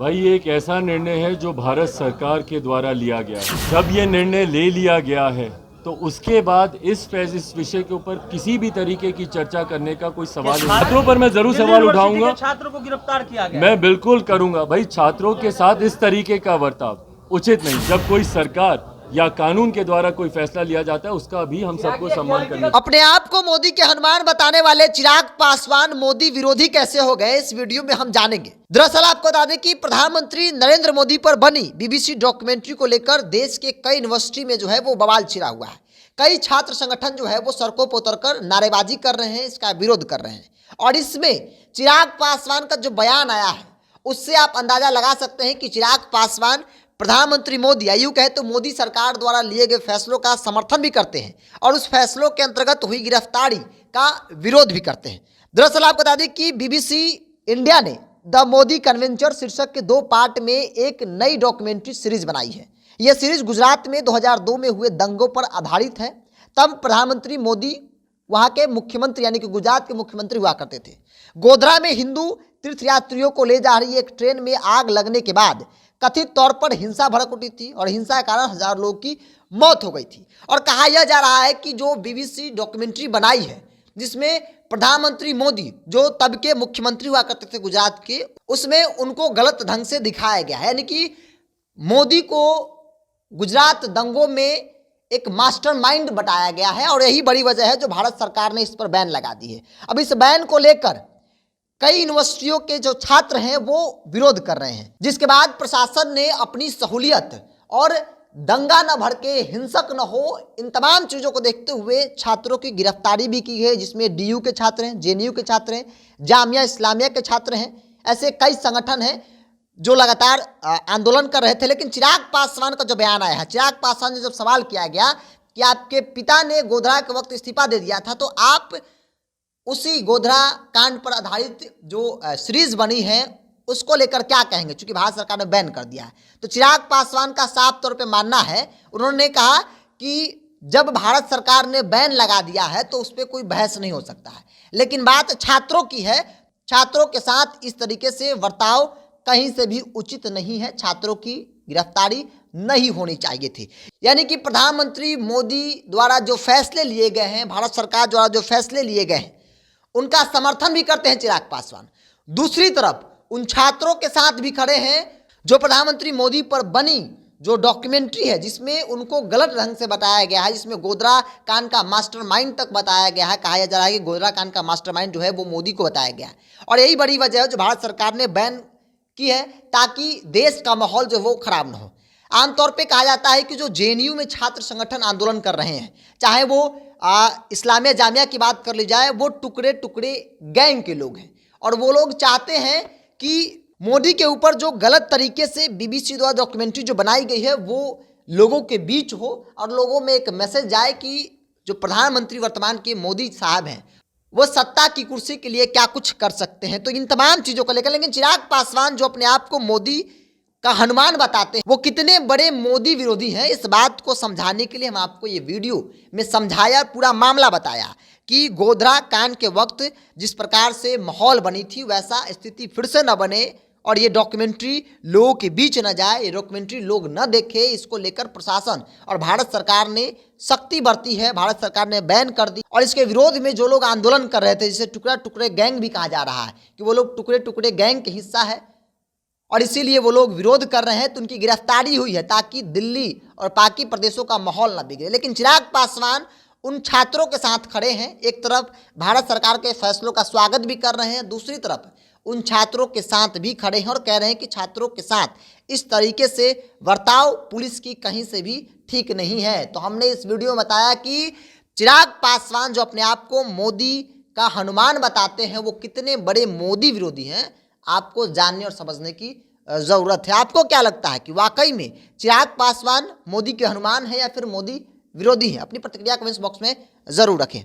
भाई ये एक ऐसा निर्णय है जो भारत सरकार के द्वारा लिया गया है। जब ये निर्णय ले लिया गया है तो उसके बाद इस विषय के ऊपर किसी भी तरीके की चर्चा करने का कोई सवाल नहीं। छात्रों पर मैं जरूर सवाल उठाऊंगा। छात्रों को गिरफ्तार किया गया, मैं बिल्कुल करूंगा भाई। छात्रों के साथ इस तरीके का बर्ताव उचित नहीं। जब कोई सरकार या कानून के द्वारा कोई फैसला लिया जाता है उसका भी हम सबको सम्मान करना। अपने आप को मोदी के हनुमान बताने वाले चिराग पासवान मोदी विरोधी कैसे हो गए, इस वीडियो में हम जानेंगे। दरअसल आपको बता दें कि प्रधानमंत्री नरेंद्र मोदी पर बनी बीबीसी डॉक्यूमेंट्री को लेकर देश के कई यूनिवर्सिटी में जो है वो बवाल छिड़ा हुआ है। कई छात्र संगठन जो है वो सड़कों पर उतरकर नारेबाजी कर रहे हैं, इसका विरोध कर रहे हैं। और इसमें चिराग पासवान का जो बयान आया है उससे आप अंदाजा लगा सकते हैं कि चिराग पासवान प्रधानमंत्री मोदी या यूं कहे तो मोदी सरकार द्वारा लिए गए फैसलों का समर्थन भी करते हैं और उस फैसलों के अंतर्गत हुई गिरफ्तारी का विरोध भी करते हैं। दरअसल आपको बता दें कि बीबीसी इंडिया ने द मोदी कन्वेंचर शीर्षक के 2 पार्ट में एक नई डॉक्यूमेंट्री सीरीज बनाई है। यह सीरीज गुजरात में 2002 में हुए दंगों पर आधारित है। तब प्रधानमंत्री मोदी वहां के मुख्यमंत्री यानी कि गुजरात के मुख्यमंत्री हुआ करते थे। गोधरा में हिंदू तीर्थयात्रियों को ले जा रही एक ट्रेन में आग लगने के बाद कथित तौर पर हिंसा भड़क उठी थी और हिंसा के कारण हजारों लोगों की मौत हो गई थी। और कहा यह जा रहा है कि जो बीबीसी डॉक्यूमेंट्री बनाई है जिसमें प्रधानमंत्री मोदी जो तब के मुख्यमंत्री हुआ करते थे गुजरात के, उसमें उनको गलत ढंग से दिखाया गया है। यानी कि मोदी को गुजरात दंगों में एक मास्टरमाइंड बताया गया है और यही बड़ी वजह है जो भारत सरकार ने इस पर बैन लगा दी है। अब इस बैन को लेकर कई यूनिवर्सिटियों के जो छात्र हैं वो विरोध कर रहे हैं, जिसके बाद प्रशासन ने अपनी सहूलियत और दंगा न भड़के, हिंसक न हो, इन तमाम चीज़ों को देखते हुए छात्रों की गिरफ्तारी भी की है, जिसमें डीयू के छात्र हैं, जेएनयू के छात्र हैं, जामिया इस्लामिया के छात्र हैं। ऐसे कई संगठन हैं जो लगातार आंदोलन कर रहे थे। लेकिन चिराग पासवान का जो बयान आया है, चिराग पासवान ने जब सवाल किया गया कि आपके पिता ने गोधरा के वक्त इस्तीफा दे दिया था तो आप उसी गोधरा कांड पर आधारित जो सीरीज बनी है उसको लेकर क्या कहेंगे, चूंकि भारत सरकार ने बैन कर दिया है। तो चिराग पासवान का साफ तौर पे मानना है, उन्होंने कहा कि जब भारत सरकार ने बैन लगा दिया है तो उस पर कोई बहस नहीं हो सकता है। लेकिन बात छात्रों की है, छात्रों के साथ इस तरीके से बर्ताव कहीं से भी उचित नहीं है। छात्रों की गिरफ्तारी नहीं होनी चाहिए थी। यानी कि प्रधानमंत्री मोदी द्वारा जो फैसले लिए गए हैं, भारत सरकार द्वारा जो फैसले लिए गए हैं उनका समर्थन भी करते हैं चिराग पासवान। दूसरी तरफ उन छात्रों के साथ भी खड़े हैं जो प्रधानमंत्री मोदी पर बनी जो डॉक्यूमेंट्री है जिसमें उनको गलत ढंग से बताया गया है, जिसमें गोधरा कांड का मास्टरमाइंड तक बताया गया है। कहा जा रहा है कि गोधरा कांड का मास्टरमाइंड जो है वो मोदी को बताया गया है और यही बड़ी वजह है जो भारत सरकार ने बैन की है ताकि देश का माहौल जो वो खराब न हो। आमतौर पे कहा जाता है कि जो जेएनयू में छात्र संगठन आंदोलन कर रहे हैं, चाहे वो इस्लामिया जामिया की बात कर ली जाए, वो टुकड़े टुकड़े गैंग के लोग हैं और वो लोग चाहते हैं कि मोदी के ऊपर जो गलत तरीके से बीबीसी द्वारा डॉक्यूमेंट्री जो बनाई गई है वो लोगों के बीच हो और लोगों में एक मैसेज जाए कि जो प्रधानमंत्री वर्तमान के मोदी साहब हैं वो सत्ता की कुर्सी के लिए क्या कुछ कर सकते हैं। तो इन तमाम चीज़ों को लेकर लेकिन चिराग पासवान जो अपने आप को मोदी का हनुमान बताते हैं वो कितने बड़े मोदी विरोधी हैं, इस बात को समझाने के लिए हम आपको ये वीडियो में समझाया, पूरा मामला बताया कि गोधरा कांड के वक्त जिस प्रकार से माहौल बनी थी वैसा स्थिति फिर से न बने और ये डॉक्यूमेंट्री लोगों के बीच न जाए, ये डॉक्यूमेंट्री लोग न देखे। इसको लेकर प्रशासन और भारत सरकार ने सख्ती बरती है, भारत सरकार ने बैन कर दी और इसके विरोध में जो लोग आंदोलन कर रहे थे, जिसे टुकड़ा टुकड़े गैंग भी कहा जा रहा है कि वो लोग टुकड़े टुकड़े गैंग के हिस्सा है और इसीलिए वो लोग विरोध कर रहे हैं, तो उनकी गिरफ्तारी हुई है ताकि दिल्ली और बाकी प्रदेशों का माहौल न बिगड़े। लेकिन चिराग पासवान उन छात्रों के साथ खड़े हैं, एक तरफ भारत सरकार के फैसलों का स्वागत भी कर रहे हैं, दूसरी तरफ उन छात्रों के साथ भी खड़े हैं और कह रहे हैं कि छात्रों के साथ इस तरीके से बर्ताव पुलिस की कहीं से भी ठीक नहीं है। तो हमने इस वीडियो में बताया कि चिराग पासवान जो अपने आप को मोदी का हनुमान बताते हैं वो कितने बड़े मोदी विरोधी हैं, आपको जानने और समझने की ज़रूरत है। आपको क्या लगता है कि वाकई में चिराग पासवान मोदी के हनुमान है या फिर मोदी विरोधी है? अपनी प्रतिक्रिया कमेंट्स बॉक्स में ज़रूर रखें।